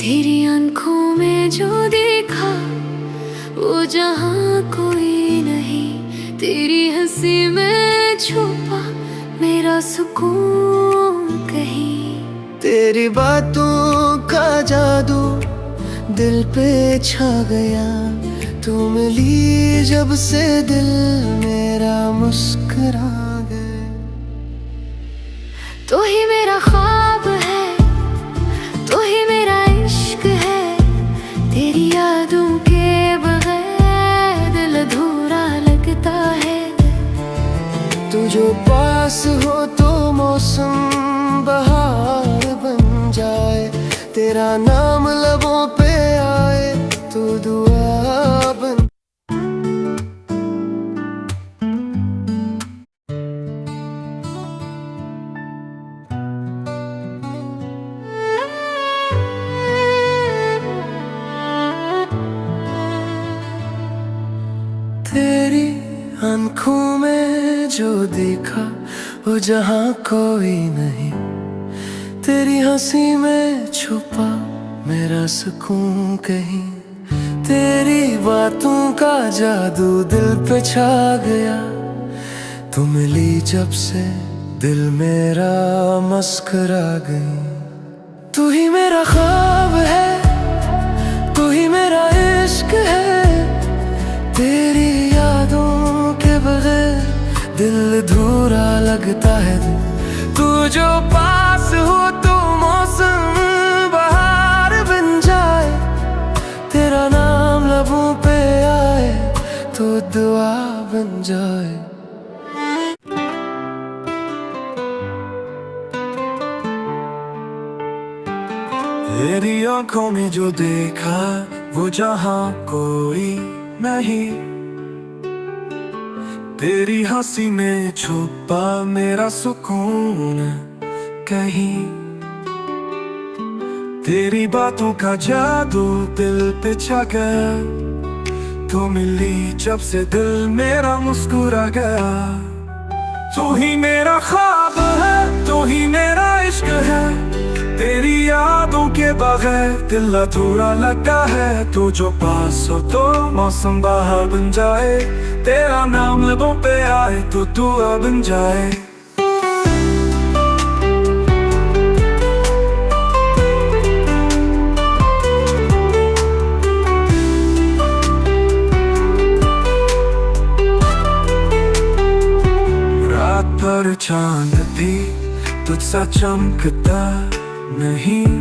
तेरी आंखों में जो देखा वो जहां कोई नहीं। तेरी हंसी में छुपा मेरा सुकून कहीं। तेरी बातों का जादू दिल पे छा गया। तू मिली जब से दिल मेरा मुस्कुरा गया। तू ही मेरा ख्वाब है, तू ही मेरा इश्क है। तेरी यादों के बगैर दिल अधूरा लगता है। तू जो पास हो तो मौसम बहार बन जाए। तेरा नाम लबों पे आए तो दुआ बन। तेरी आंखों में जो देखा वो जहां कोई नहीं। तेरी हंसी में छुपा मेरा सुकून कहीं। तेरी बातों का जादू दिल पे छा गया। तू मिली जब से दिल मेरा मुस्कुरा गई। तू ही मेरा ख्वाब है, तू ही मेरा इश्क है। तेरी यादों के बगैर दिल अधूरा लगता है। तू जो पास हो तो मौसम बहार बन जाए। तेरा नाम लबों पे आए तो दुआ बन जाए। तेरी आंखों में जो देखा वो जहां कोई नहीं। तेरी हंसी में छुपा मेरा सुकून कहीं। तेरी बातों का जादू दिल पे छा गया। तू मिली जब से दिल मेरा मुस्कुरा गया। तू ही मेरा ख्वाब है, तू ही मेरा इश्क है। तेरी यादों के बगैर दिल अधूरा लगता है। तू जो पास हो तो मौसम बहार बन जाए। तेरा नाम लबों पे आए तो दुआ बन जाए। रात भर चांद भी तुझसा चमकता नहीं।